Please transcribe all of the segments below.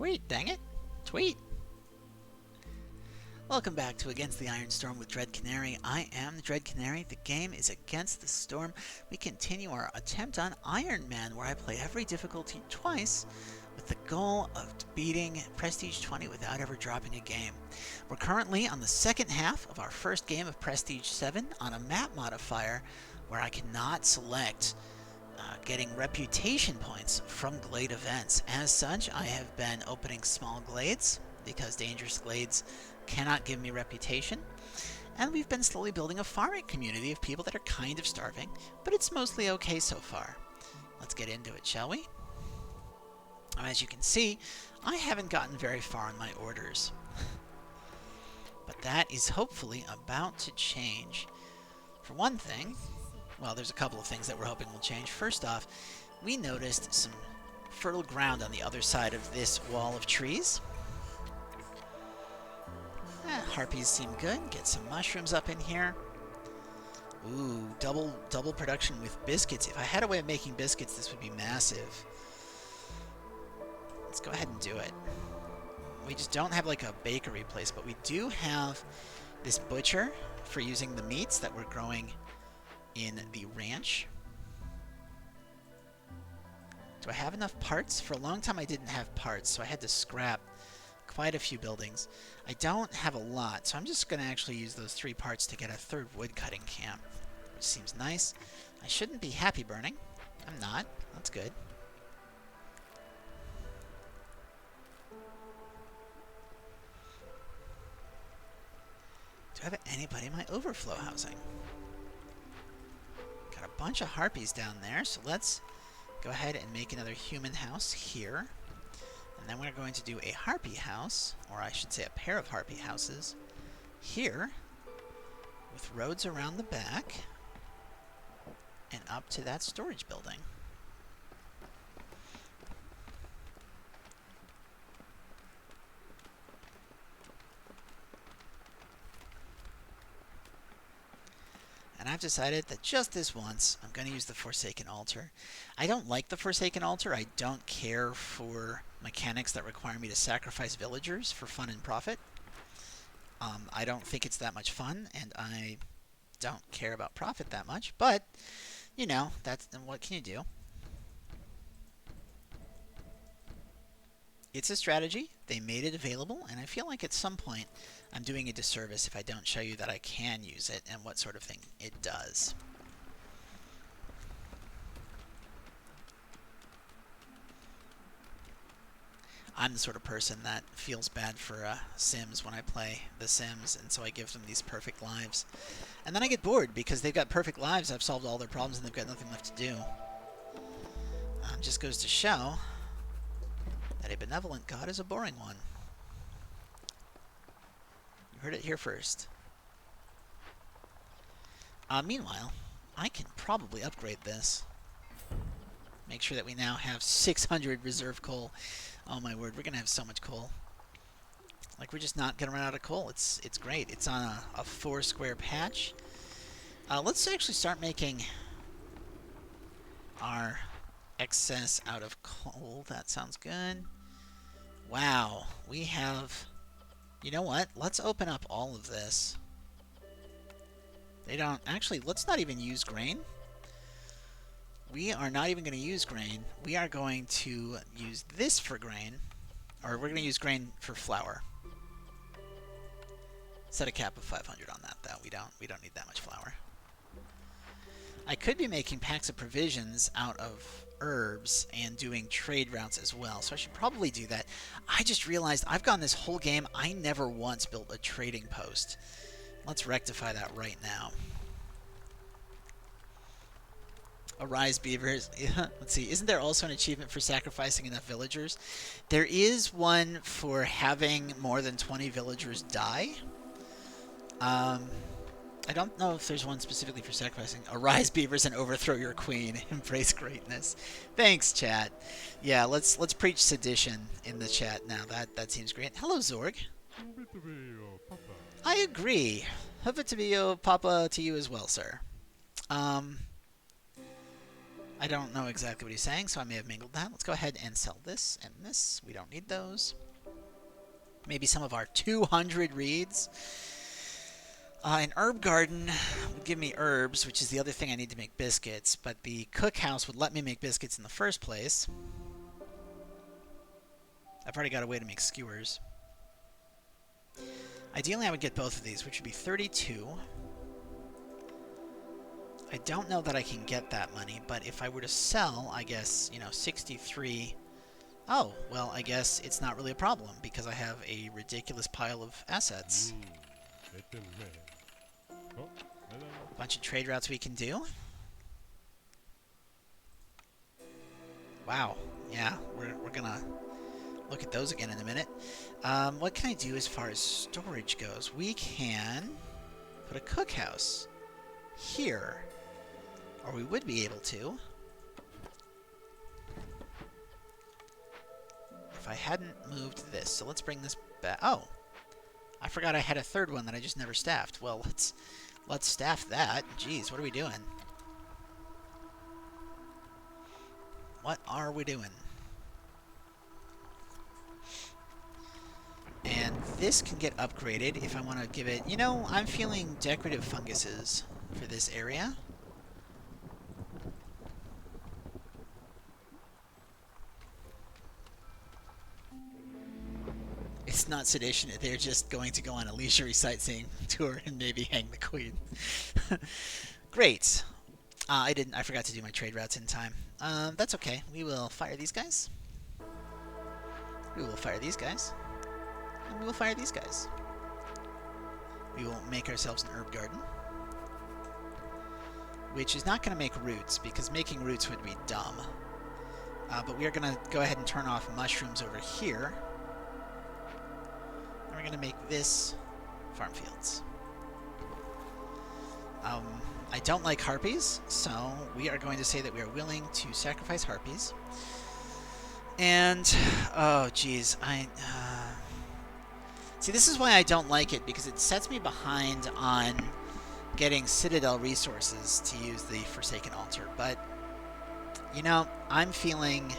Tweet, dang it. Tweet. Welcome back to Against the Iron Storm with Dread Canary. I am the Dread Canary. The game is Against the Storm. We continue our attempt on Iron Man, where I play every difficulty twice with the goal of beating Prestige 20 without ever dropping a game. We're currently on the second half of our first game of Prestige 7 on a map modifier where I cannot select getting reputation points from glade events. As such, I have been opening small glades because dangerous glades cannot give me reputation, and we've been slowly building a farming community of people that are kind of starving, but it's mostly okay so far. Let's get into it, shall we? As you can see, I haven't gotten very far in my orders, but that is hopefully about to change. For one thing, well, there's a couple of things that we're hoping will change. First off, we noticed some fertile ground on the other side of this wall of trees. Harpies seem good. Get some mushrooms up in here. Ooh, double production with biscuits. If I had a way of making biscuits, this would be massive. Let's go ahead and do it. We just don't have like a bakery place, but we do have this butcher for using the meats that we're growing in the ranch. Do I have enough parts? For a long time I didn't have parts, so I had to scrap quite a few buildings. I don't have a lot, so I'm just going to actually use those 3 parts to get a third wood cutting camp, which seems nice. I shouldn't be happy burning. I'm not. That's good. Do I have anybody in my overflow housing? Got a bunch of harpies down there, so let's go ahead and make another human house here. And then we're going to do a harpy house, or I should say a pair of harpy houses, here, with roads around the back, and up to that storage building. And I've decided that just this once, I'm going to use the Forsaken Altar. I don't like the Forsaken Altar. I don't care for mechanics that require me to sacrifice villagers for fun and profit. I don't think it's that much fun, and I don't care about profit that much. But, you know, what can you do? It's a strategy. They made it available, and I feel like at some point I'm doing a disservice if I don't show you that I can use it and what sort of thing it does. I'm the sort of person that feels bad for Sims when I play The Sims, and so I give them these perfect lives. And then I get bored because they've got perfect lives, I've solved all their problems, and they've got nothing left to do. Just goes to show that a benevolent god is a boring one. You heard it here first. Meanwhile, I can probably upgrade this. Make sure that we now have 600 reserve coal. Oh my word, we're going to have so much coal. Like, we're just not going to run out of coal. It's great. It's on a 4 square patch. Let's actually start making our excess out of coal. That sounds good. Wow, we have... You know what? Let's open up all of this. They don't... Actually, let's not even use grain. We are not even going to use grain. We are going to use this for grain. Or we're going to use grain for flour. Set a cap of 500 on that, though. We don't need that much flour. I could be making packs of provisions out of herbs and doing trade routes as well, so I should probably do that. I just realized I've gone this whole game, I never once built a trading post. Let's rectify that right now. Arise, beavers. Let's see, isn't there also an achievement for sacrificing enough villagers? There is one for having more than 20 villagers die. I don't know if there's one specifically for sacrificing. Arise, beavers, and overthrow your queen. Embrace greatness. Thanks, chat. Yeah, let's preach sedition in the chat now. That seems great. Hello, Zorg. I agree. Papa to you as well, sir. I don't know exactly what he's saying, so I may have mingled that. Let's go ahead and sell this and this. We don't need those. Maybe some of our 200 reeds. An herb garden would give me herbs, which is the other thing I need to make biscuits, but the cookhouse would let me make biscuits in the first place. I've already got a way to make skewers. Ideally, I would get both of these, which would be 32. I don't know that I can get that money, but if I were to sell, I guess, 63... Oh, well, I guess it's not really a problem, because I have a ridiculous pile of assets. A bunch of trade routes we can do. Wow. Yeah, we're gonna look at those again in a minute. What can I do as far as storage goes? We can put a cookhouse here. Or we would be able to. If I hadn't moved this. So let's bring this back. Oh! I forgot I had a third one that I just never staffed. Well, let's staff that. Jeez, what are we doing? What are we doing? And this can get upgraded if I want to give it... I'm feeling decorative funguses for this area. It's not sedition. They're just going to go on a leisurely sightseeing tour and maybe hang the queen. Great. I forgot to do my trade routes in time. That's okay. We will fire these guys. We will fire these guys. And we will fire these guys. We will make ourselves an herb garden. Which is not going to make roots, because making roots would be dumb. But we are going to go ahead and turn off mushrooms over here. And we're going to make this farm fields. I don't like harpies, so we are going to say that we are willing to sacrifice harpies. And, oh geez, see, this is why I don't like it, because it sets me behind on getting Citadel resources to use the Forsaken Altar. But, I'm feeling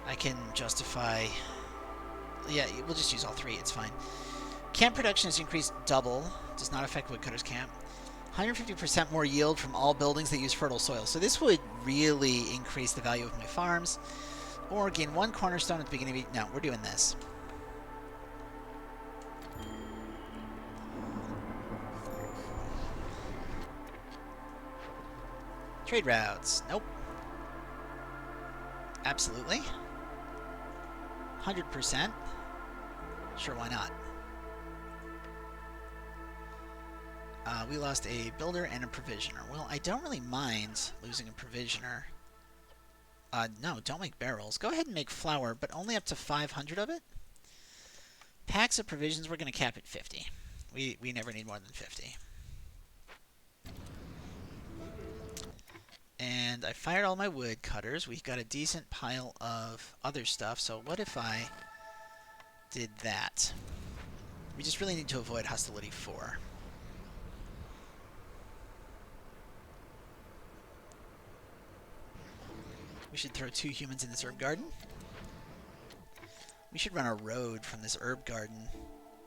I can justify... Yeah, we'll just use all three, it's fine. Camp production is increased double. Does not affect woodcutter's camp. 150% more yield from all buildings that use fertile soil. So this would really increase the value of my farms. Or gain 1 cornerstone at the beginning of each... No, we're doing this. Trade routes. Nope. Absolutely. 100%. Sure, why not? We lost a builder and a provisioner. Well, I don't really mind losing a provisioner. No, don't make barrels. Go ahead and make flour, but only up to 500 of it. Packs of provisions, we're going to cap at 50. We never need more than 50. And I fired all my wood cutters. We've got a decent pile of other stuff, so what if I did that? We just really need to avoid hostility 4. We should throw 2 humans in this herb garden. We should run a road from this herb garden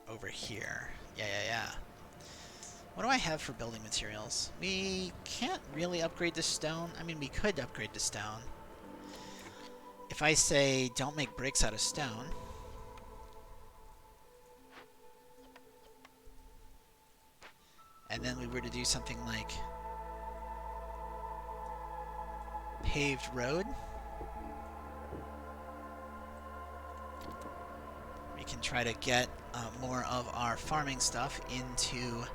over here. Yeah. What do I have for building materials? We can't really upgrade to stone. I mean, we could upgrade to stone. If I say, don't make bricks out of stone. And then we were to do something like paved road. We can try to get more of our farming stuff into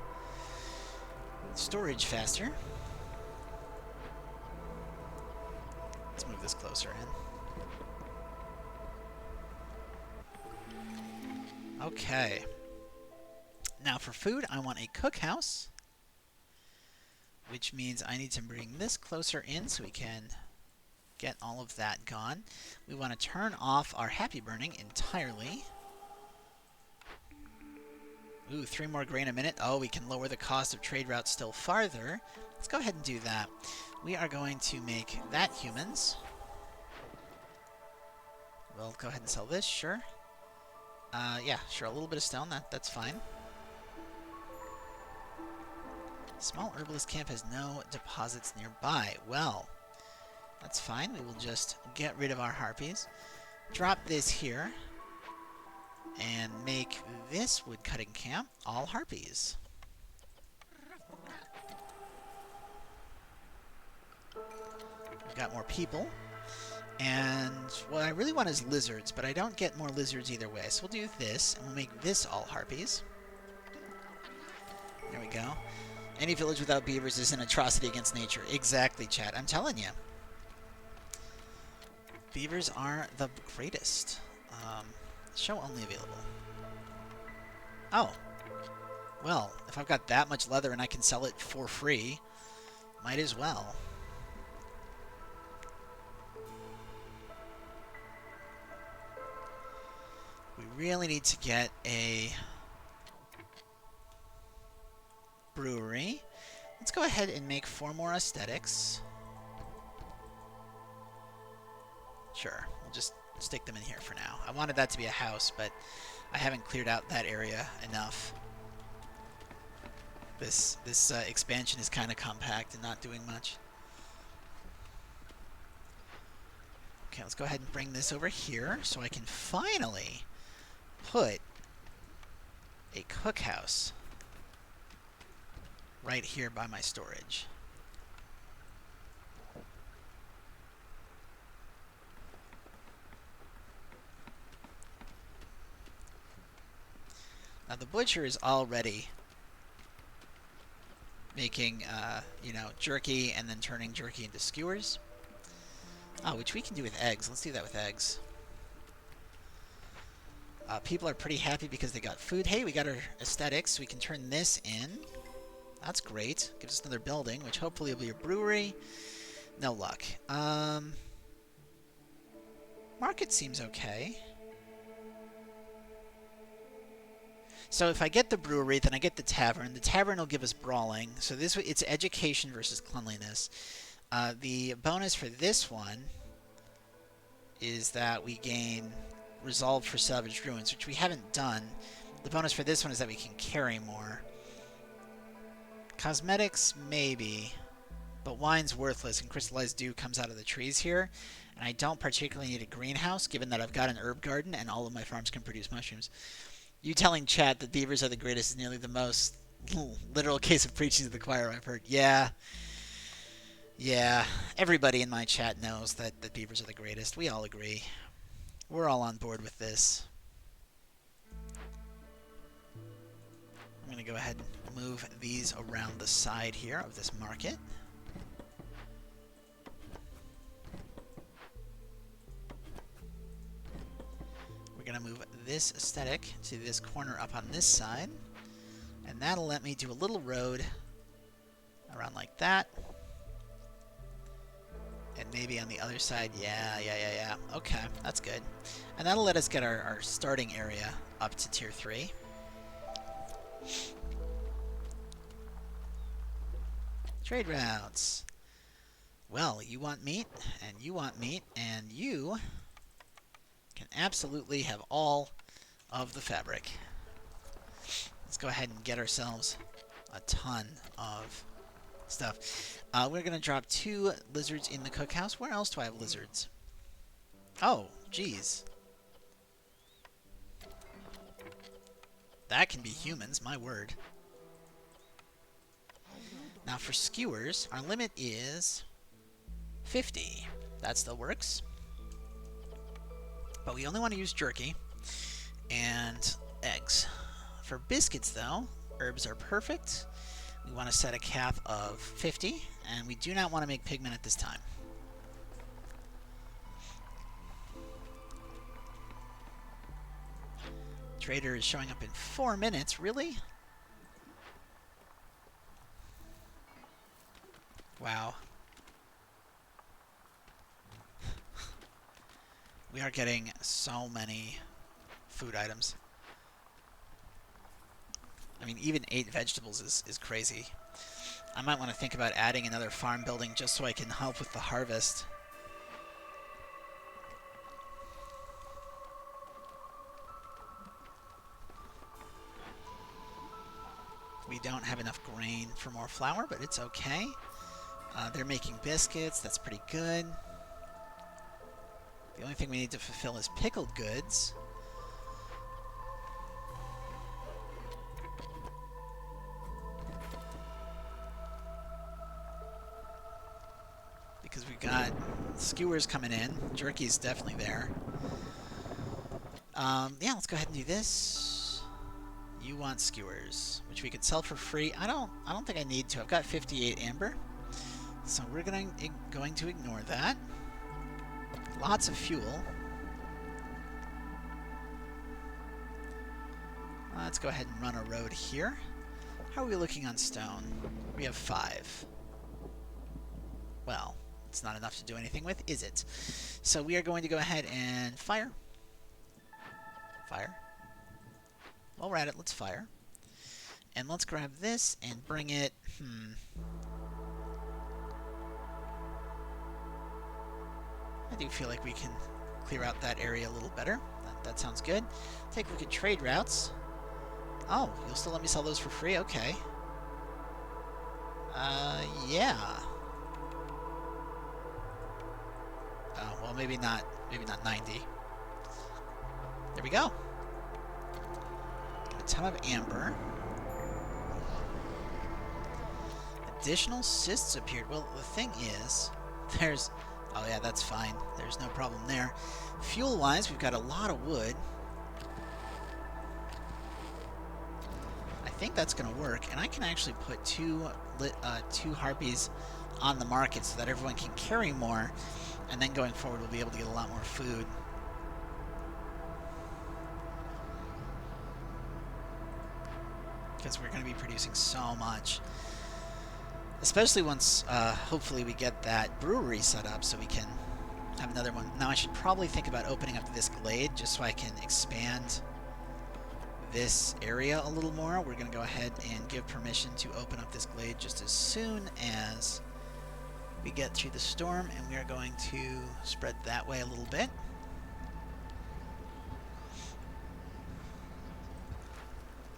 storage faster. Let's move this closer in. Okay. Now for food, I want a cookhouse, which means I need to bring this closer in so we can get all of that gone. We want to turn off our happy burning entirely. Ooh, 3 more grain a minute. Oh, we can lower the cost of trade routes still farther. Let's go ahead and do that. We are going to make that humans. We'll go ahead and sell this, sure. Yeah, sure, a little bit of stone, that's fine. Small herbalist camp has no deposits nearby. Well, that's fine. We will just get rid of our harpies. Drop this here. And make this woodcutting camp all harpies. We've got more people. And what I really want is lizards, but I don't get more lizards either way. So we'll do this, and we'll make this all harpies. There we go. Any village without beavers is an atrocity against nature. Exactly, chat. I'm telling you. Beavers are the greatest. Show only available. Oh. Well, if I've got that much leather and I can sell it for free, might as well. We really need to get a brewery. Let's go ahead and make 4 more aesthetics. Sure, we'll just stick them in here for now. I wanted that to be a house, but I haven't cleared out that area enough. This expansion is kind of compact and not doing much. Okay, let's go ahead and bring this over here so I can finally put a cookhouse right here by my storage. Now the butcher is already making, you know, jerky and then turning jerky into skewers. Oh, which we can do with eggs. Let's do that with eggs. People are pretty happy because they got food. Hey, we got our aesthetics. We can turn this in. That's great. Gives us another building, which hopefully will be a brewery. No luck. Market seems okay. So if I get the brewery, then I get the tavern. The tavern will give us brawling. So this it's education versus cleanliness. The bonus for this one is that we gain resolve for salvaged ruins, which we haven't done. The bonus for this one is that we can carry more. Cosmetics, maybe. But wine's worthless, and crystallized dew comes out of the trees here. And I don't particularly need a greenhouse, given that I've got an herb garden and all of my farms can produce mushrooms. You telling chat that beavers are the greatest is nearly the most literal case of preaching to the choir I've heard. Yeah. Yeah. Everybody in my chat knows that beavers are the greatest. We all agree. We're all on board with this. I'm going to go ahead and move these around the side here of this market. We're going to move this aesthetic to this corner up on this side. And that'll let me do a little road around like that. And maybe on the other side, yeah. Okay, that's good. And that'll let us get our starting area up to tier 3. Trade routes. Well, you want meat, and you want meat, and you can absolutely have all of the fabric. Let's go ahead and get ourselves a ton of stuff. We're going to drop 2 lizards in the cookhouse. Where else do I have lizards? Oh, geez. That can be humans, my word. Now for skewers, our limit is 50. That still works. But we only want to use jerky and eggs. For biscuits, though, herbs are perfect. We want to set a cap of 50, and we do not want to make pigment at this time. Trader is showing up in 4 minutes. Really? Wow. We are getting so many food items. I mean, even 8 vegetables is crazy. I might want to think about adding another farm building just so I can help with the harvest. We don't have enough grain for more flour, but it's okay. They're making biscuits. That's pretty good. The only thing we need to fulfill is pickled goods. Because we've got skewers coming in. Jerky's definitely there. Yeah, let's go ahead and do this. You want skewers, which we could sell for free. I don't think I need to. I've got 58 amber. So we're going to ignore that. Lots of fuel. Let's go ahead and run a road here. How are we looking on stone? We have 5. Well, it's not enough to do anything with, is it? So we are going to go ahead and fire. Fire. While we're at it, let's fire. And let's grab this and bring it... I do feel like we can clear out that area a little better. That sounds good. Take a look at trade routes. Oh, you'll still let me sell those for free? Okay. Yeah. Oh, well, maybe not 90. There we go. Got a ton of amber. Additional cysts appeared. Well, the thing is, there's... Oh yeah, that's fine. There's no problem there. Fuel-wise, we've got a lot of wood. I think that's going to work, and I can actually put two harpies on the market so that everyone can carry more, and then going forward we'll be able to get a lot more food. Because we're going to be producing so much. Especially once, hopefully, we get that brewery set up so we can have another one. Now, I should probably think about opening up this glade just so I can expand this area a little more. We're going to go ahead and give permission to open up this glade just as soon as we get through the storm, and we are going to spread that way a little bit.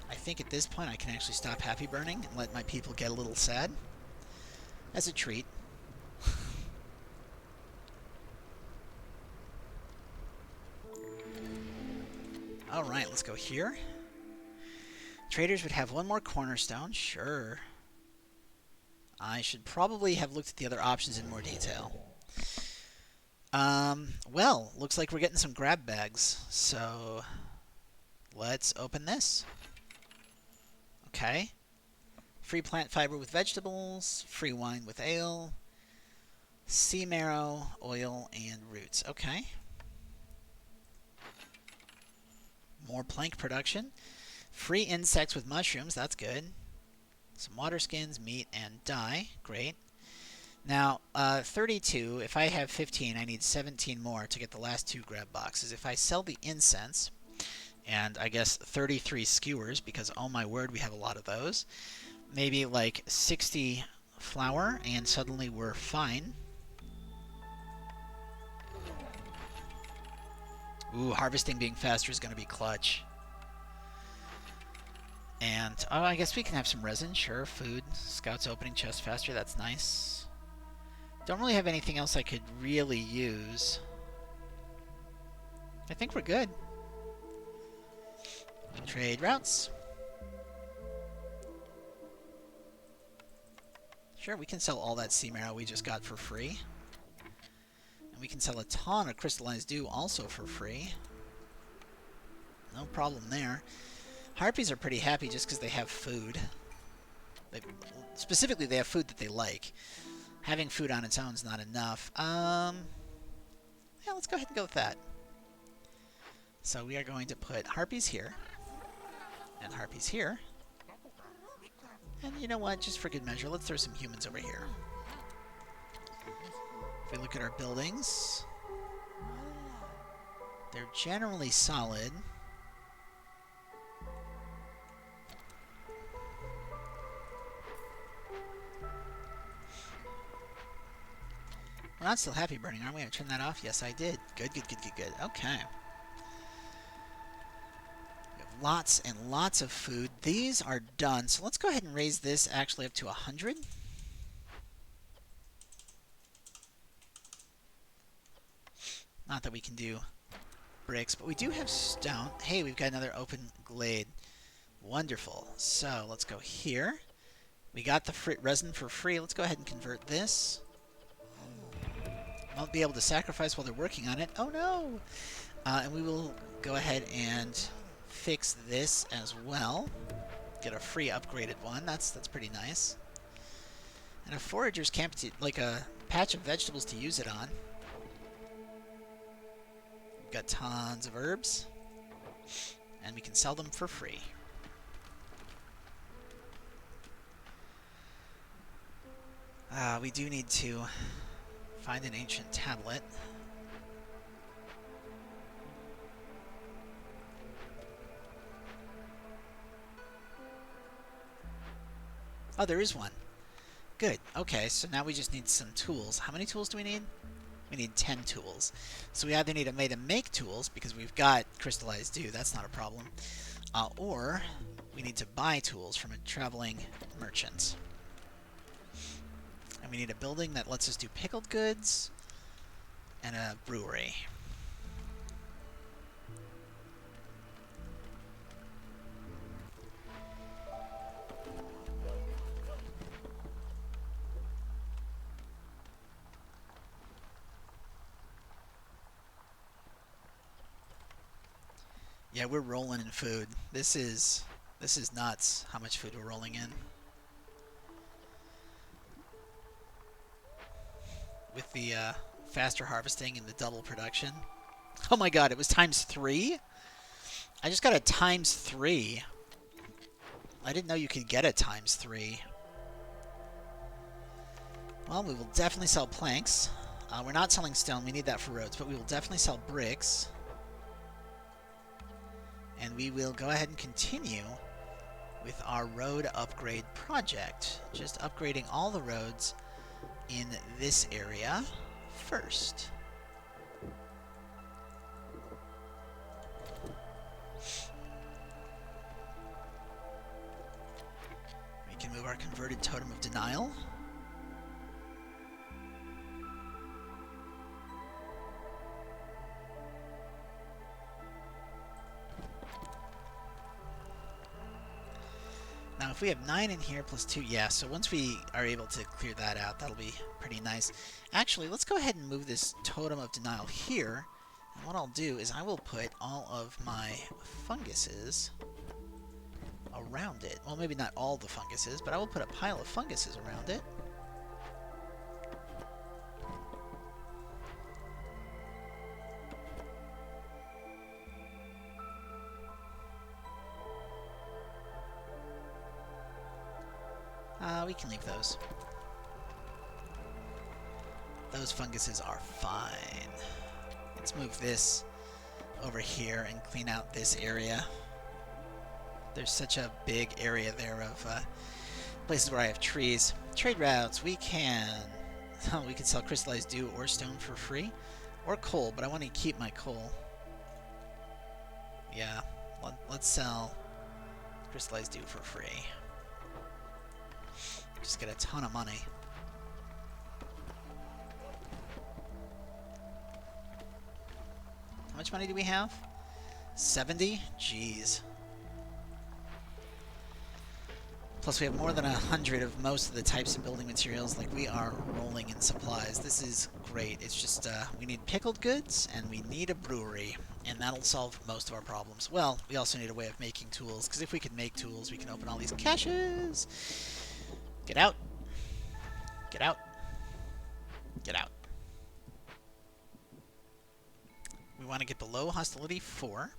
I think at this point I can actually stop happy burning and let my people get a little sad. As a treat. Alright, let's go here. Traders would have one more cornerstone. Sure. I should probably have looked at the other options in more detail. Well, looks like we're getting some grab bags. So, let's open this. Okay. Free plant fiber with vegetables, free wine with ale, sea marrow, oil, and roots. Okay. More plank production. Free insects with mushrooms. That's good. Some water skins, meat, and dye. Great. Now, 32. If I have 15, I need 17 more to get the last 2 grab boxes. If I sell the incense, and I guess 33 skewers, because oh my word, we have a lot of those. Maybe like 60 flour, and suddenly we're fine. Ooh, harvesting being faster is going to be clutch. And, oh, I guess we can have some resin. Sure, food. Scouts opening chest faster. That's nice. Don't really have anything else I could really use. I think we're good. Trade routes. Sure, we can sell all that sea marrow we just got for free. And we can sell a ton of crystallized dew also for free. No problem there. Harpies are pretty happy just because they have food. Specifically, they have food that they like. Having food on its own is not enough. Yeah, let's go ahead and go with that. So we are going to put harpies here. And harpies here. And you know what? Just for good measure, let's throw some humans over here. If we look at our buildings, they're generally solid. not still happy burning, aren't we? I turned that off? Yes, I did. Good, good, good, good, good. Okay. We have lots and lots of food. These are done. So let's go ahead and raise this actually up to 100. Not that we can do bricks, but we do have stone. Hey, we've got another open glade. Wonderful. So let's go here. We got the resin for free. Let's go ahead and convert this. Won't be able to sacrifice while they're working on it. Oh no! And we will go ahead and fix this as well. Get a free upgraded one. That's pretty nice. And a forager's camp, like a patch of vegetables to use it on. We've got tons of herbs, and we can sell them for free. We do need to find an ancient tablet. Oh, there is one. Good. Okay, so now we just need some tools. How many tools do we need? We need 10 tools. So we either need a way to make tools, because we've got crystallized dew, that's not a problem, or we need to buy tools from a traveling merchant. And we need a building that lets us do pickled goods, and a brewery. Yeah, we're rolling in food. This is nuts how much food we're rolling in. With the faster harvesting and the double production. Oh my god, it was ×3? I just got a ×3. I didn't know you could get a ×3. Well, we will definitely sell planks. We're not selling stone, we need that for roads, but we will definitely sell bricks. And we will go ahead and continue with our road upgrade project. Just upgrading all the roads in this area first. We can move our converted totem of denial. Now, if we have 9 in here plus 2, yeah, so once we are able to clear that out, that'll be pretty nice. Actually, let's go ahead and move this totem of denial here. And what I'll do is I will put all of my funguses around it. Well, maybe not all the funguses, but I will put a pile of funguses around it. We can leave those. Those funguses are fine. Let's move this over here and clean out this area. There's such a big area there of places where I have trees. Trade routes. We can sell crystallized dew or stone for free, or coal. But I want to keep my coal. Yeah, let's sell crystallized dew for free. Just get a ton of money. How much money do we have? 70? Jeez. Plus we have more than 100 of most of the types of building materials. Like, we are rolling in supplies. This is great. It's just, we need pickled goods, and we need a brewery. And that'll solve most of our problems. Well, we also need a way of making tools, because if we can make tools, we can open all these caches. Get out. Get out. Get out. We want to get below hostility 4.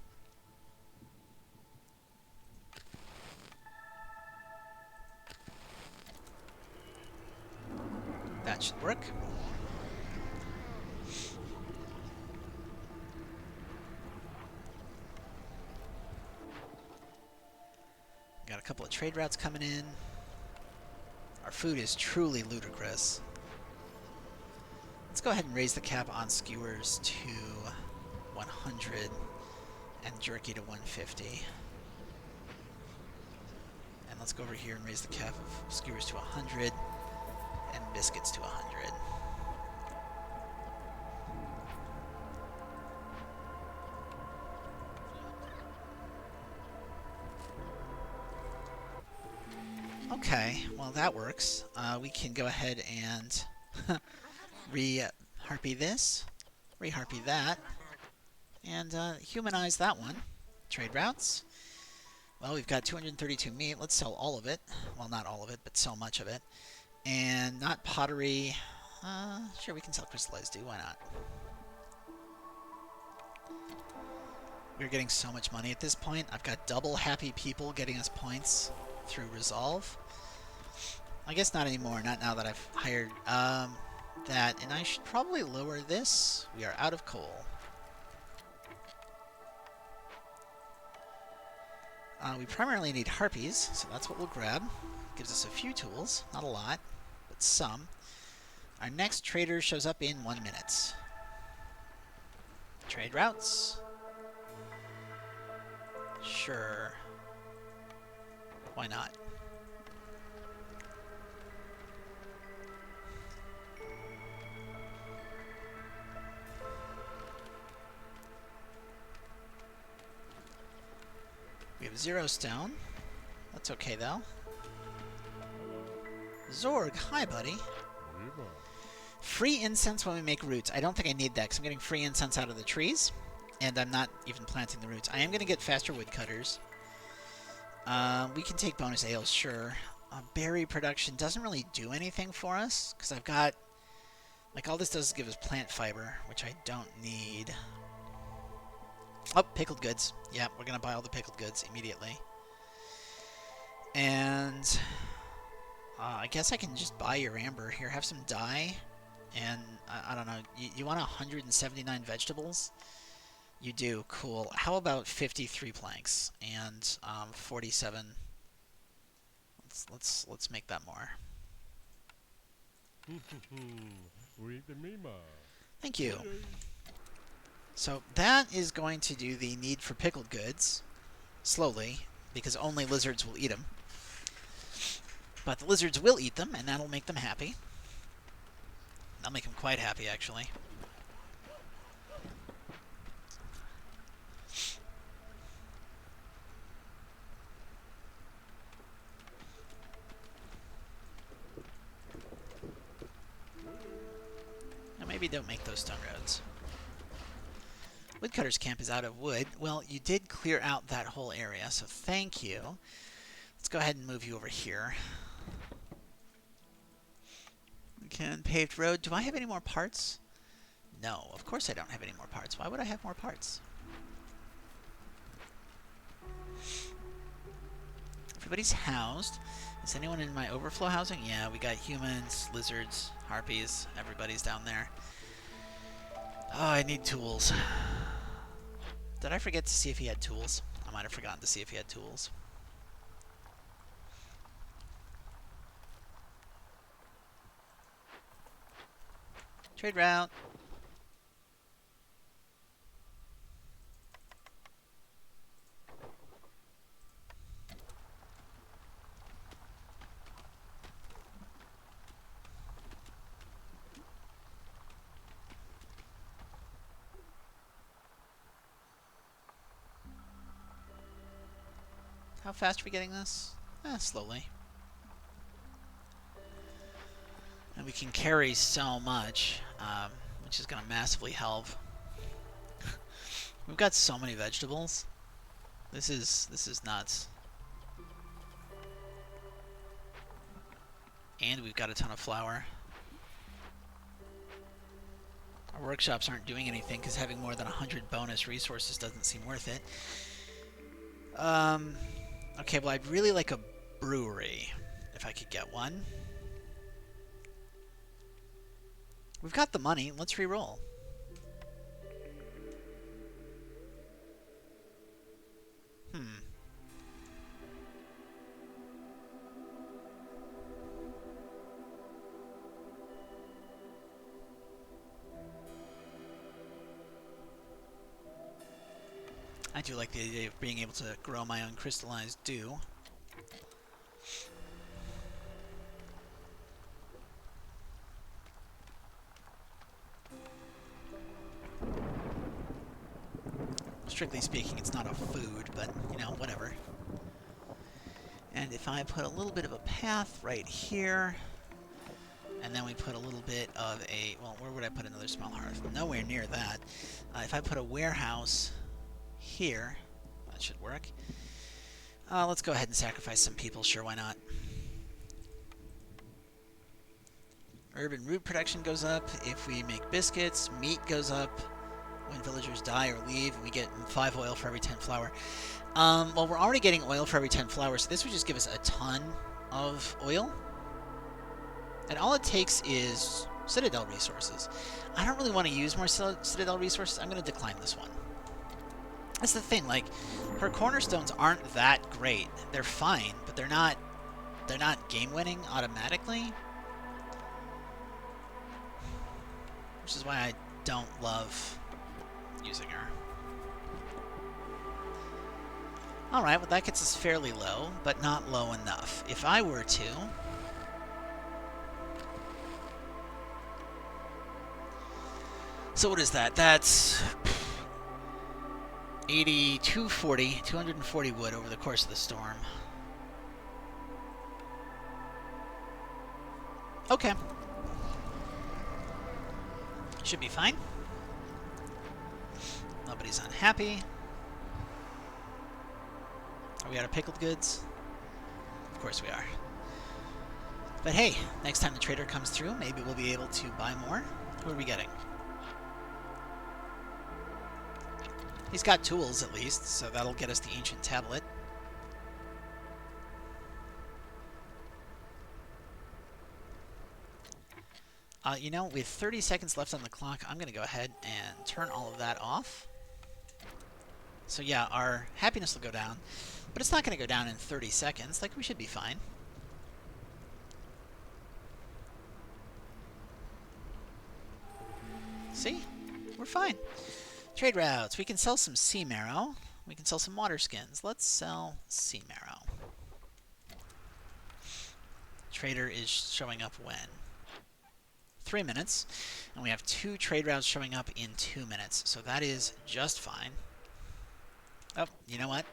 That should work. Got a couple of trade routes coming in. Our food is truly ludicrous. Let's go ahead and raise the cap on skewers to 100 and jerky to 150. And let's go over here and raise the cap of skewers to 100 and biscuits to 100. Okay, well that works. We can go ahead and re-harpy this, re-harpy that, and humanize that one. Trade routes. Well, we've got 232 meat. Let's sell all of it. Well, not all of it, but so much of it. And not pottery. Sure, we can sell crystallized dew. Why not? We're getting so much money at this point. I've got double happy people getting us points through resolve. I guess not anymore. Not now that I've hired that. And I should probably lower this. We are out of coal. We primarily need harpies, so that's what we'll grab. Gives us a few tools. Not a lot, but some. Our next trader shows up in 1 minute. Trade routes. Sure. Why not? We have 0 stone. That's okay, though. Zorg, hi, buddy. Free incense when we make roots. I don't think I need that, because I'm getting free incense out of the trees, and I'm not even planting the roots. I am going to get faster woodcutters. We can take bonus ales, sure. Berry production doesn't really do anything for us, because I've got... Like, all this does is give us plant fiber, which I don't need. Oh, pickled goods. Yeah, we're going to buy all the pickled goods immediately. And I guess I can just buy your amber. Here, have some dye. And, I don't know, you want 179 vegetables? You do. Cool. How about 53 planks and 47? Let's make that more. Thank you. So that is going to do the need for pickled goods slowly, because only lizards will eat them. But the lizards will eat them, and that'll make them happy. That'll make them quite happy, actually. Now maybe don't make those stone roads. Woodcutter's camp is out of wood. Well, you did clear out that whole area, so thank you. Let's go ahead and move you over here. We can paved road. Do I have any more parts? No, of course I don't have any more parts. Why would I have more parts? Everybody's housed. Is anyone in my overflow housing? Yeah, we got humans, lizards, harpies. Everybody's down there. Oh, I need tools. Did I forget to see if he had tools? I might have forgotten to see if he had tools. Trade route. How fast are we getting this? Slowly. And we can carry so much, which is going to massively help. We've got so many vegetables. This is nuts. And we've got a ton of flour. Our workshops aren't doing anything because having more than 100 bonus resources doesn't seem worth it. Okay, well, I'd really like a brewery, if I could get one. We've got the money. Let's re-roll. I do like the idea of being able to grow my own crystallized dew. Strictly speaking, it's not a food, but, you know, whatever. And if I put a little bit of a path right here, and then we put a little bit of a... Well, where would I put another small hearth? Nowhere near that. If I put a warehouse here, that should work. Let's go ahead and sacrifice some people. Sure, why not? Urban root production goes up. If we make biscuits, meat goes up. When villagers die or leave, we get 5 oil for every 10 flour. Well, we're already getting oil for every 10 flour, so this would just give us a ton of oil. And all it takes is Citadel resources. I don't really want to use more Citadel resources. I'm going to decline this one. That's the thing, like, her cornerstones aren't that great. They're fine, but they're not game-winning automatically. Which is why I don't love using her. Alright, well that gets us fairly low, but not low enough. If I were to... So what is that? That's 240 wood over the course of the storm. Okay. Should be fine. Nobody's unhappy. Are we out of pickled goods? Of course we are. But hey, next time the trader comes through, maybe we'll be able to buy more. Who are we getting? He's got tools, at least, so that'll get us the ancient tablet. You know, with 30 seconds left on the clock, I'm going to go ahead and turn all of that off. So yeah, our happiness will go down, but it's not going to go down in 30 seconds. Like, we should be fine. See? We're fine. Trade routes. We can sell some sea marrow. We can sell some water skins. Let's sell sea marrow. Trader is showing up when? 3 minutes. And we have 2 trade routes showing up in 2 minutes. So that is just fine. Oh, you know what?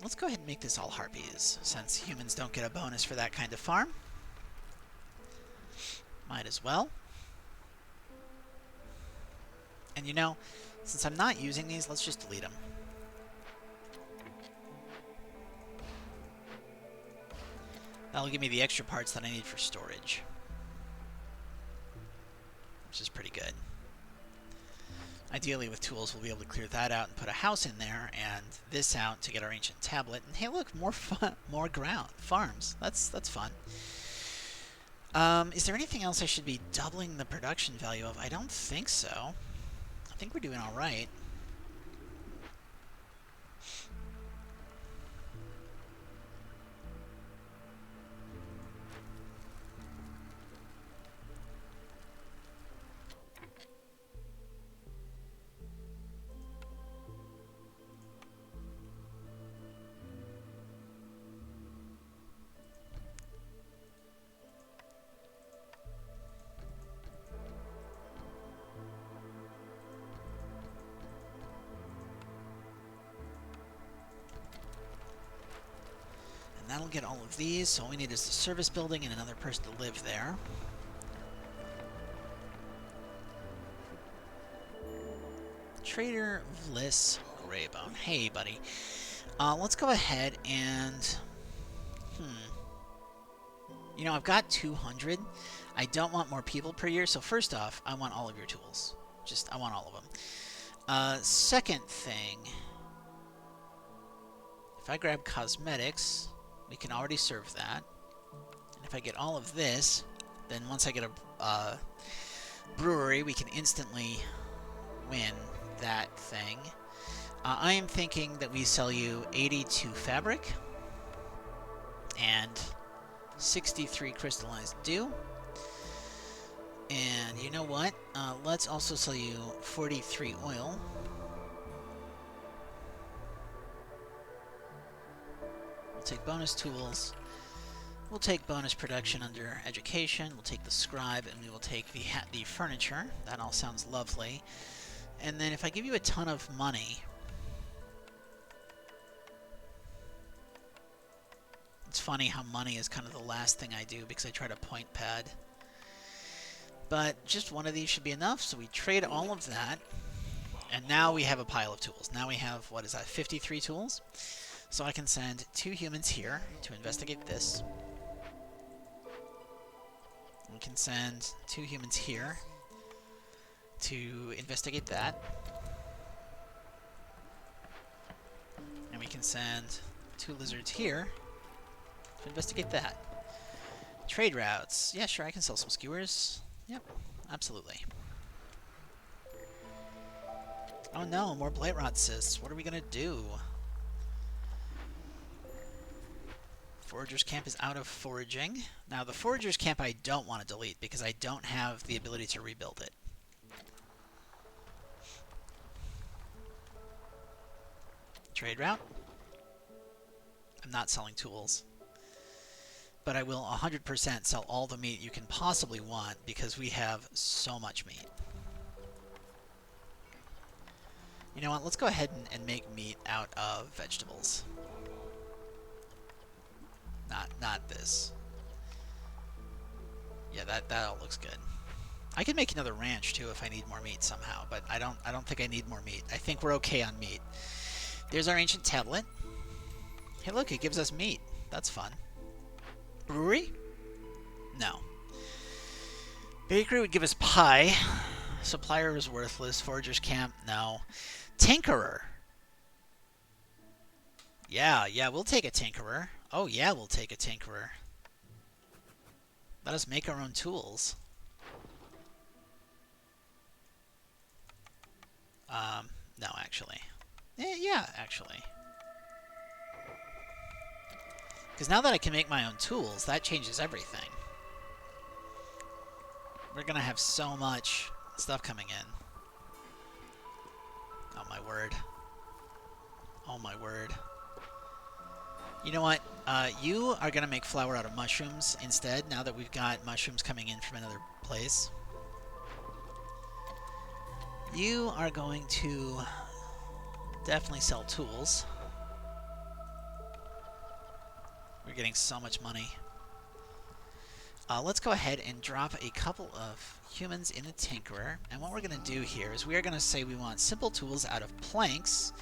Let's go ahead and make this all harpies, since humans don't get a bonus for that kind of farm. Might as well. And you know, since I'm not using these, let's just delete them. That'll give me the extra parts that I need for storage. Which is pretty good. Ideally, with tools, we'll be able to clear that out and put a house in there, and this out to get our ancient tablet. And hey, look, more fun, more ground, farms. That's fun. Is there anything else I should be doubling the production value of? I don't think so. I think we're doing all right. That'll get all of these, so all we need is the service building and another person to live there. Trader Vliss Greybone. Hey, buddy. Let's go ahead and... You know, I've got 200. I don't want more people per year, so first off, I want all of your tools. I want all of them. Second thing... If I grab cosmetics... We can already serve that. And if I get all of this, Then once I get a brewery, we can instantly win that thing. I am thinking that we sell you 82 fabric and 63 crystallized dew. And you know what? Let's also sell you 43 oil. We'll take bonus tools. We'll take bonus production under education. We'll take the scribe, and we will take the furniture. That all sounds lovely. And then if I give you a ton of money, it's funny how money is kind of the last thing I do because I try to point pad. But just one of these should be enough, so we trade all of that. And now we have a pile of tools. Now we have, what is that, 53 tools? So I can send 2 humans here to investigate this. We can send 2 humans here to investigate that. And we can send 2 lizards here to investigate that. Trade routes. Yeah, sure, I can sell some skewers. Yep, absolutely. Oh no, more blight rot cysts. What are we gonna do? Forager's camp is out of foraging. Now, the Forager's camp I don't want to delete because I don't have the ability to rebuild it. Trade route. I'm not selling tools. But I will 100% sell all the meat you can possibly want because we have so much meat. You know what? Let's go ahead and make meat out of vegetables. Not this. Yeah, that all looks good. I could make another ranch too if I need more meat somehow, but I don't think I need more meat. I think we're okay on meat. There's our ancient tablet. Hey, look, it gives us meat. That's fun. Brewery? No. Bakery would give us pie. Supplier is worthless. Forager's camp? No. Tinkerer? Yeah, we'll take a tinkerer. Oh yeah, we'll take a tinkerer. Let us make our own tools. No, actually. Yeah, actually. Because now that I can make my own tools, that changes everything. We're going to have so much stuff coming in. Oh my word. Oh my word. You know what? You are going to make flour out of mushrooms instead, now that we've got mushrooms coming in from another place. You are going to definitely sell tools. We're getting so much money. Let's go ahead and drop a couple of humans in a tinkerer. And what we're going to do here is we are going to say we want simple tools out of planks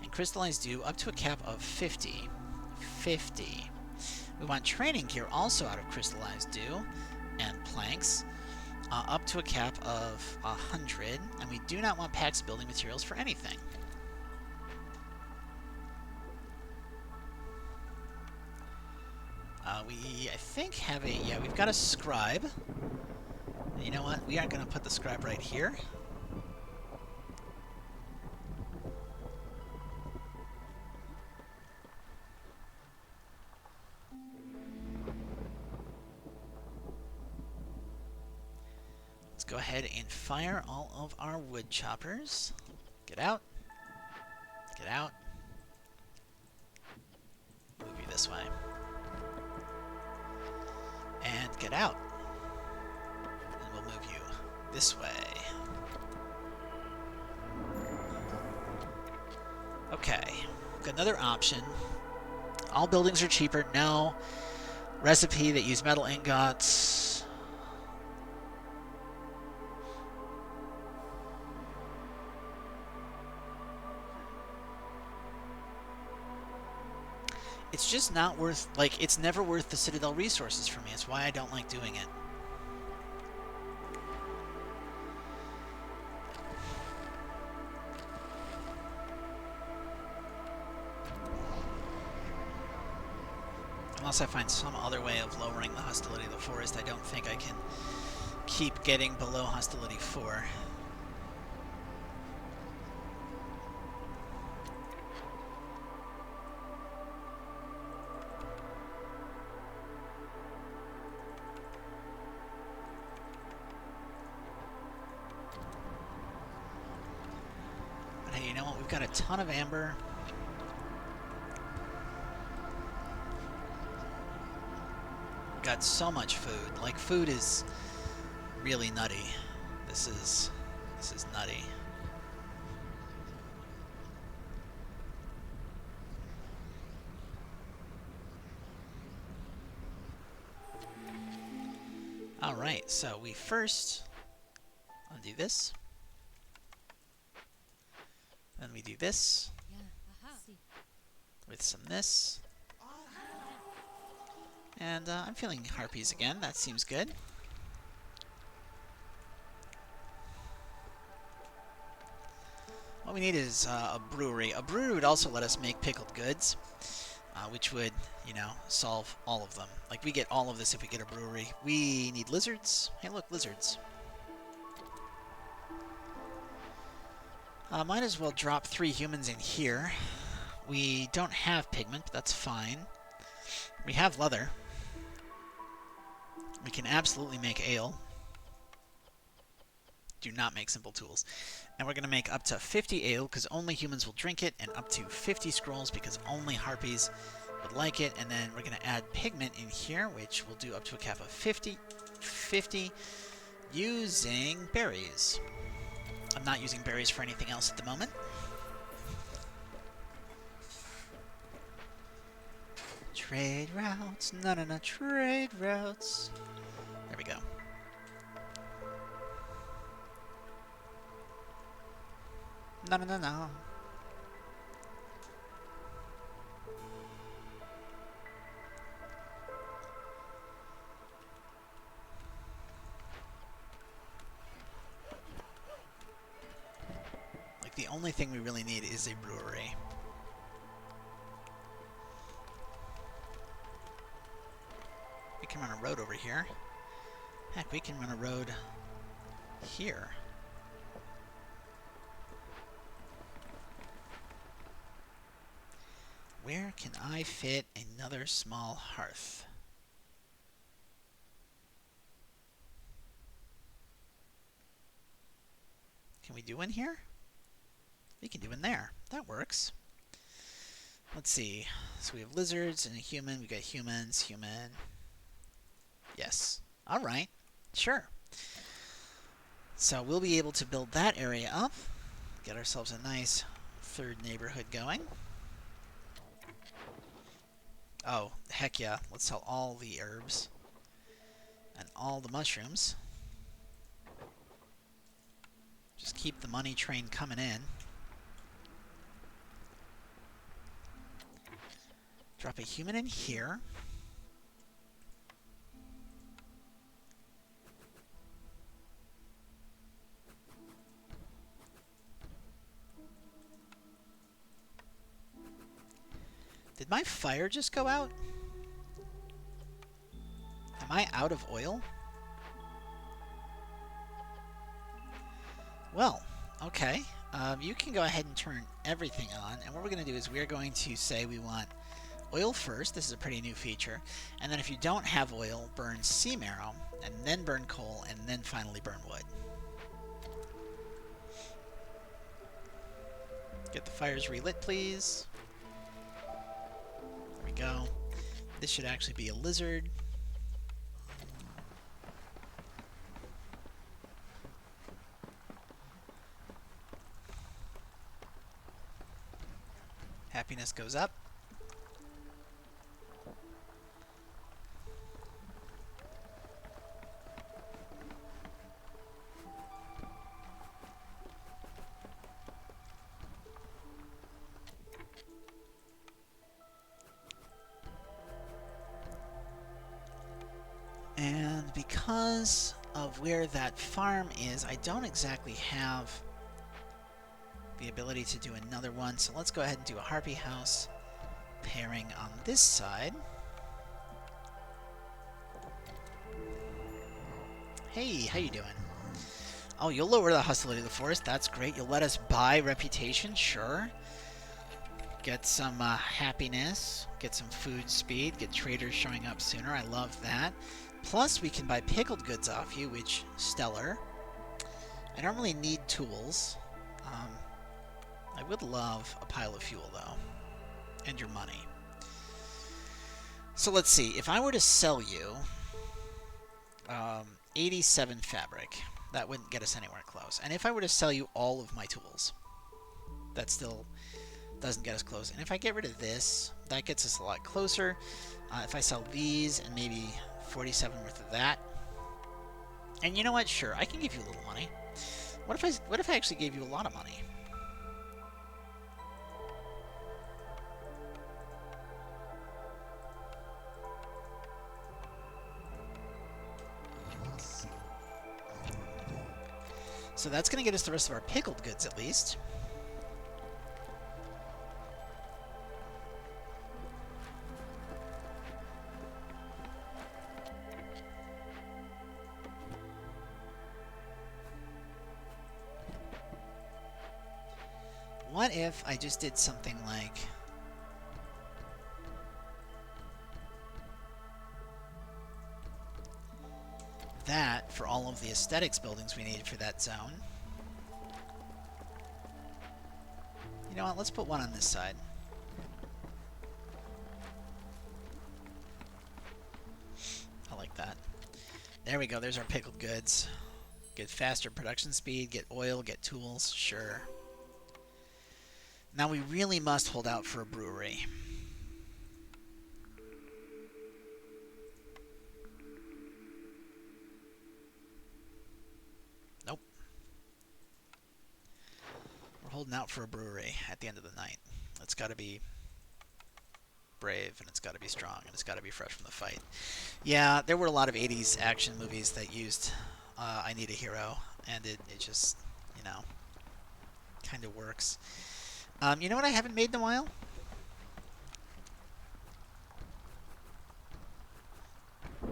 and crystallized dew up to a cap of 50. 50. We want training gear also out of crystallized dew and planks up to a cap of 100. And we do not want packs building materials for anything. We, I think, have a... Yeah, we've got a scribe. And you know what? We aren't going to put the scribe right here. Let's go ahead and fire all of our wood choppers. Get out. Get out. Move you this way. And get out. And we'll move you this way. Okay. Got another option. All buildings are cheaper. No. Recipe that use metal ingots. It's just not worth, like, it's never worth the Citadel resources for me. It's why I don't like doing it. Unless I find some other way of lowering the hostility of the forest, I don't think I can keep getting below hostility 4. But hey, you know what? We've got a ton of amber. We've got so much food. Like, food is really nutty. This is nutty. Alright, so we first undo this. Then we do this. With some this. And I'm feeling harpies again. That seems good. What we need is a brewery. A brewery would also let us make pickled goods, which would, you know, solve all of them. Like, we get all of this if we get a brewery. We need lizards. Hey, look, lizards. Might as well drop 3 humans in here. We don't have pigment, but that's fine. We have leather. We can absolutely make ale. Do not make simple tools. And we're going to make up to 50 ale because only humans will drink it, and up to 50 scrolls because only harpies would like it. And then we're going to add pigment in here, which will do up to a cap of 50 using berries. I'm not using berries for anything else at the moment. Trade routes. No, trade routes. There we go. No. Like, the only thing we really need is a brewery. We can run a road over here. Heck, we can run a road here. Where can I fit another small hearth? Can we do one here? We can do one there. That works. Let's see. So we have lizards and a human. We got humans, human. Yes. All right. Sure. So we'll be able to build that area up. Get ourselves a nice third neighborhood going. Oh, heck yeah. Let's sell all the herbs and all the mushrooms. Just keep the money train coming in. Drop a human in here. Did my fire just go out? Am I out of oil? Well, okay. You can go ahead and turn everything on. And what we're going to do is we're going to say we want oil first. This is a pretty new feature. And then if you don't have oil, burn sea marrow, and then burn coal, and then finally burn wood. Get the fires relit, please. There we go. This should actually be a lizard. Happiness goes up. And because of where that farm is, I don't exactly have the ability to do another one. So let's go ahead and do a harpy house pairing on this side. Hey, how you doing? Oh, you'll lower the hostility of the forest. That's great. You'll let us buy reputation? Sure. Get some happiness. Get some food speed. Get traders showing up sooner. I love that. Plus, we can buy pickled goods off you, which, stellar. I don't really need tools. I would love a pile of fuel, though. And your money. So let's see. If I were to sell you 87 fabric, that wouldn't get us anywhere close. And if I were to sell you all of my tools, that still doesn't get us close. And if I get rid of this, that gets us a lot closer. If I sell these and maybe 47 worth of that. And you know what? Sure, I can give you a little money. What if I actually gave you a lot of money? So that's going to get us the rest of our pickled goods, at least. What if I just did something like... that for all of the aesthetics buildings we need for that zone. You know what? Let's put one on this side. I like that. There we go. There's our pickled goods. Get faster production speed, get oil, get tools. Sure. Now we really must hold out for a brewery. Nope. We're holding out for a brewery at the end of the night. It's got to be brave, and it's got to be strong, and it's got to be fresh from the fight. Yeah, there were a lot of 80s action movies that used I Need a Hero, and it just, you know, kind of works. You know what I haven't made in a while?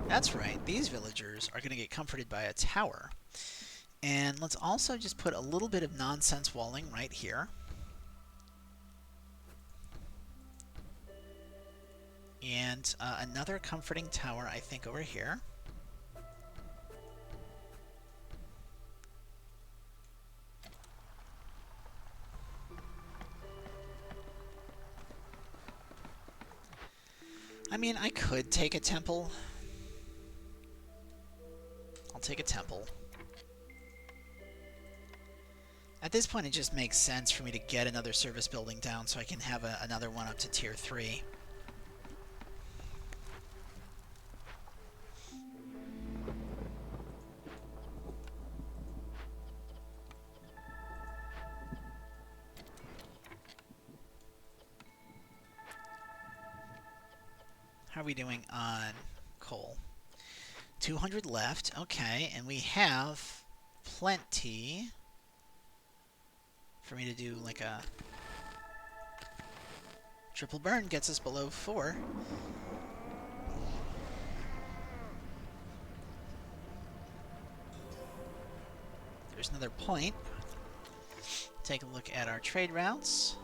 That's right, these villagers are going to get comforted by a tower. And let's also just put a little bit of nonsense walling right here. And another comforting tower, I think, over here. I mean, I could take a temple. I'll take a temple. At this point, it just makes sense for me to get another service building down so I can have another one up to tier 3. How are we doing on coal? 200 left. Okay, and we have plenty for me to do like a triple burn. Gets us below 4. There's another point. Take a look at our trade routes.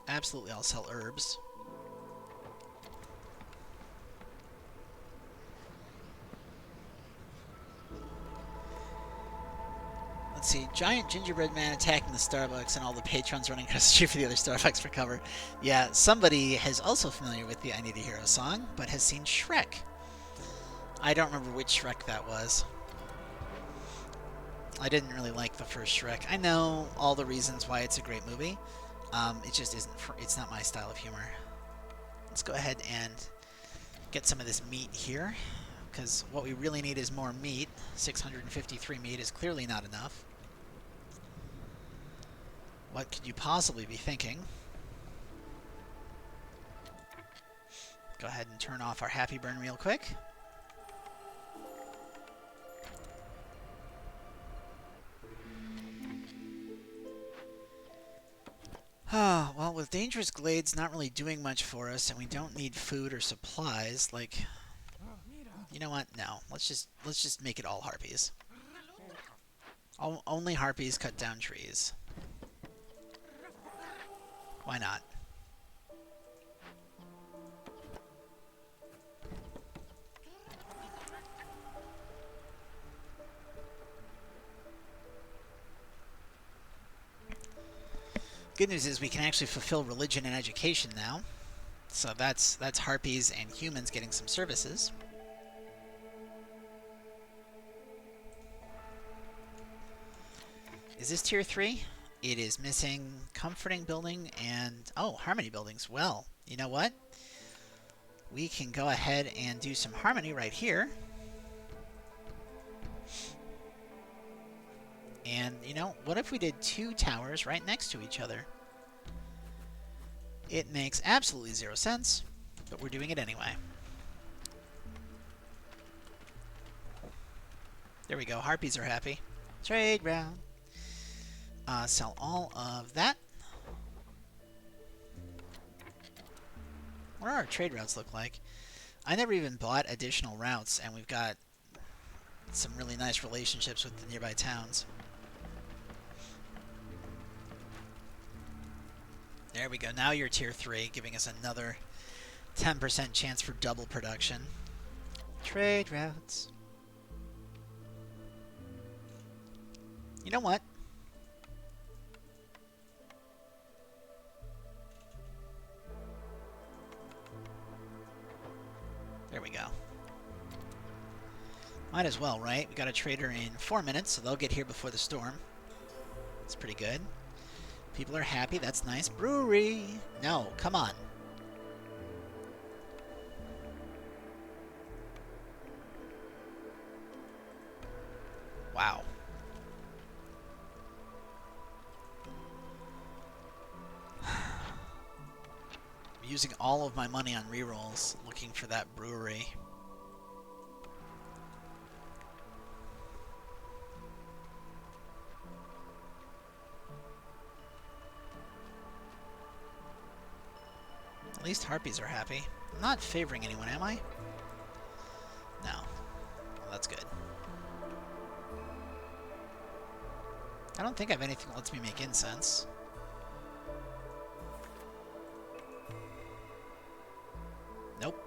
Absolutely, I'll sell herbs. Let's see, giant gingerbread man attacking the Starbucks and all the patrons running across the street for the other Starbucks for cover. Yeah, somebody is also familiar with the I Need a Hero song, but has seen Shrek. I don't remember which Shrek that was. I didn't really like the first Shrek. I know all the reasons why it's a great movie. It just isn't. It's not my style of humor. Let's go ahead and get some of this meat here, because what we really need is more meat. 653 meat is clearly not enough. What could you possibly be thinking? Go ahead and turn off our happy burn real quick. Well, with Dangerous Glades not really doing much for us, and we don't need food or supplies, like... You know what? No. Let's just make it all harpies. Only harpies cut down trees. Why not? Good news is we can actually fulfill religion and education now. So that's harpies and humans getting some services. Is this tier 3? It is missing comforting building and... oh, harmony buildings. Well, you know what? We can go ahead and do some harmony right here. And, you know, what if we did 2 towers right next to each other? It makes absolutely 0 sense, but we're doing it anyway. There we go. Harpies are happy. Trade round. Sell all of that. What do our trade routes look like? I never even bought additional routes, and we've got some really nice relationships with the nearby towns. There we go. Now you're tier 3, giving us another 10% chance for double production. Trade routes. You know what? There we go. Might as well, right? We got a trader in 4 minutes, so they'll get here before the storm. That's pretty good. People are happy. That's nice. Brewery! No, come on. Wow. I'm using all of my money on rerolls looking for that brewery. At least harpies are happy. I'm not favoring anyone, am I? No. Well, that's good. I don't think I have anything that lets me make incense. Nope.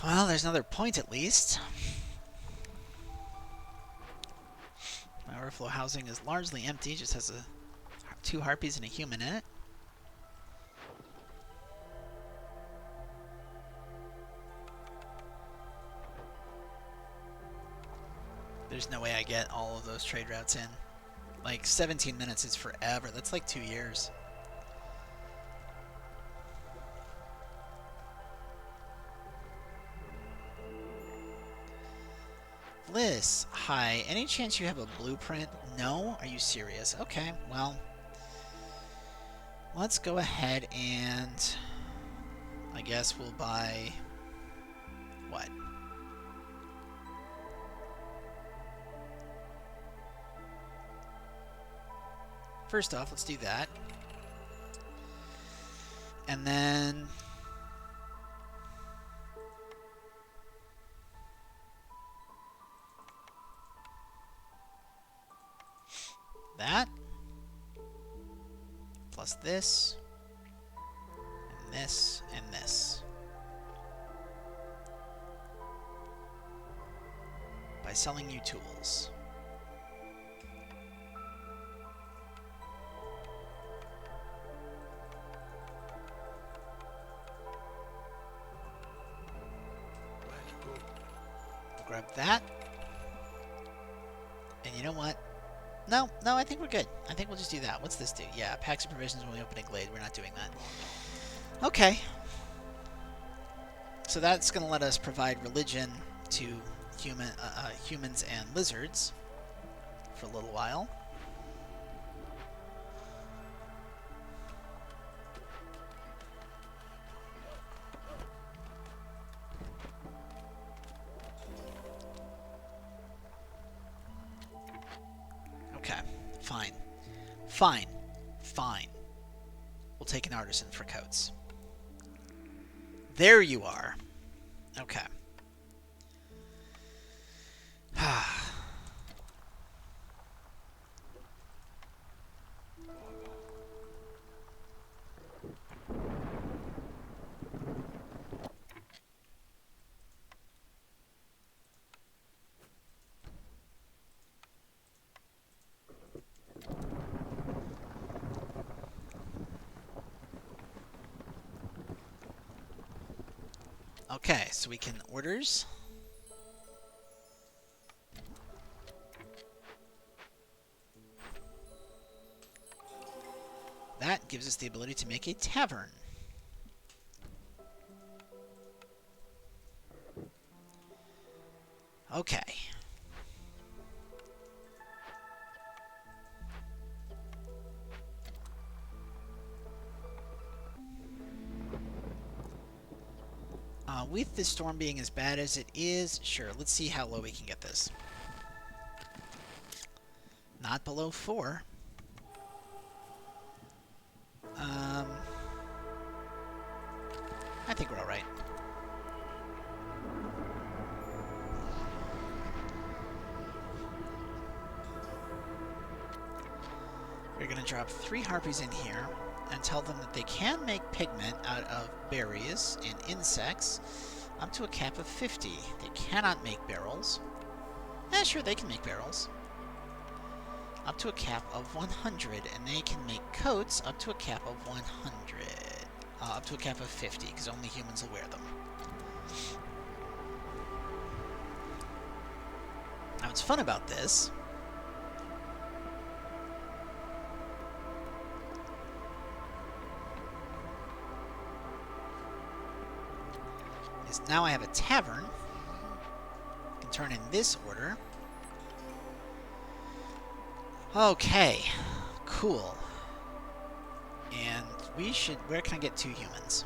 Well, there's another point at least. My overflow housing is largely empty, just has 2 harpies and a human in it. There's no way I get all of those trade routes in. Like, 17 minutes is forever. That's like 2 years. Bliss, hi. Any chance you have a blueprint? No? Are you serious? Okay, well, let's go ahead and I guess we'll buy what? First off, let's do that. And then that, plus this, and this, and this. By selling you tools. Grab that. And you know what? No, I think we're good. I think we'll just do that. What's this do? Yeah, packs of provisions when we open a glade. We're not doing that. Okay. So that's going to let us provide religion to humans and lizards for a little while. Okay, fine. Fine. Fine. We'll take an artisan for coats. There you are. Okay. Okay, so we can orders. That gives us the ability to make a tavern. Okay. With this storm being as bad as it is, sure, let's see how low we can get this. Not below 4. I think we're alright. We're going to drop 3 harpies in here and tell them that they can make pigment out of berries and insects up to a cap of 50. They cannot make barrels. Sure, they can make barrels. Up to a cap of 100, and they can make coats up to a cap of 100. Up to a cap of 50, because only humans will wear them. Now, what's fun about this is now I have a tavern. I can turn in this order. Okay, cool. And we should... Where can I get 2 humans?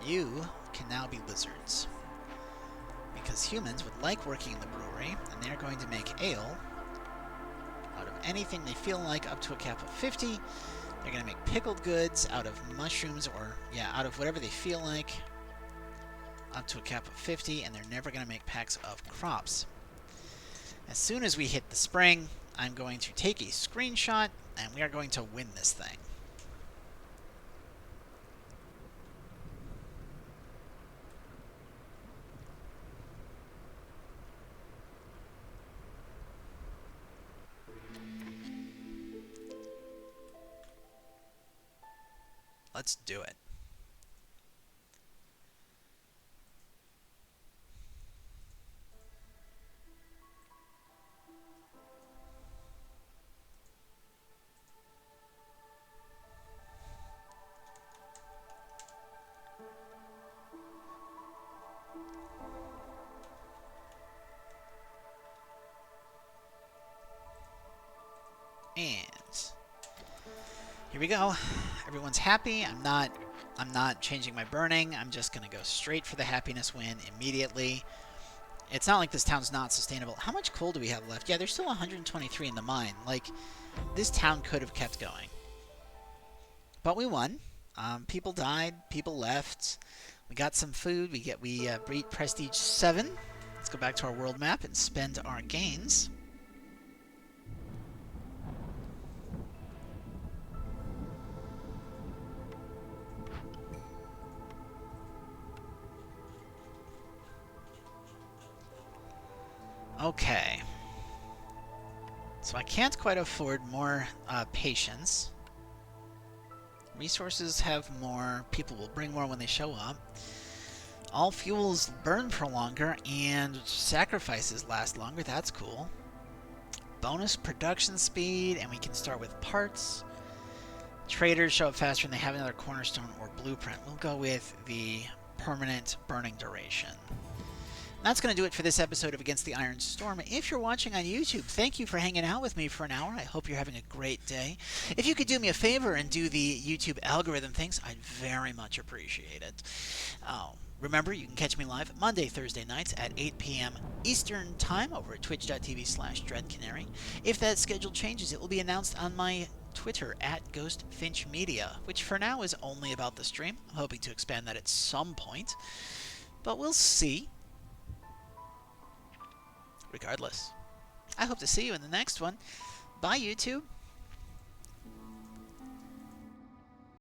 You can now be lizards. Because humans would like working in the brewery, and they're going to make ale out of anything they feel like up to a cap of 50. They're going to make pickled goods out of mushrooms or, yeah, out of whatever they feel like up to a cap of 50, and they're never going to make packs of crops. As soon as we hit the spring, I'm going to take a screenshot, and we are going to win this thing. Let's do it. And here we go. Everyone's happy. I'm not changing my burning. I'm just gonna go straight for the happiness win immediately. It's not like this town's not sustainable. How much coal do we have left? Yeah, there's still 123 in the mine. Like, this town could have kept going. But we won. People died. People left. We got some food. We beat Prestige 7. Let's go back to our world map and spend our gains. Okay. So I can't quite afford more patience. Resources have more. People will bring more when they show up. All fuels burn for longer, and sacrifices last longer. That's cool. Bonus production speed, and we can start with parts. Traders show up faster, and they have another cornerstone or blueprint. We'll go with the permanent burning duration. That's going to do it for this episode of Against the Iron Storm. If you're watching on YouTube, thank you for hanging out with me for an hour. I hope you're having a great day. If you could do me a favor and do the YouTube algorithm things, I'd very much appreciate it. Remember, you can catch me live Monday, Thursday nights at 8 p.m. Eastern Time over at twitch.tv/DreadCanary. If that schedule changes, it will be announced on my Twitter at GhostFinchMedia, which for now is only about the stream. I'm hoping to expand that at some point, but we'll see. Regardless, I hope to see you in the next one. Bye, YouTube.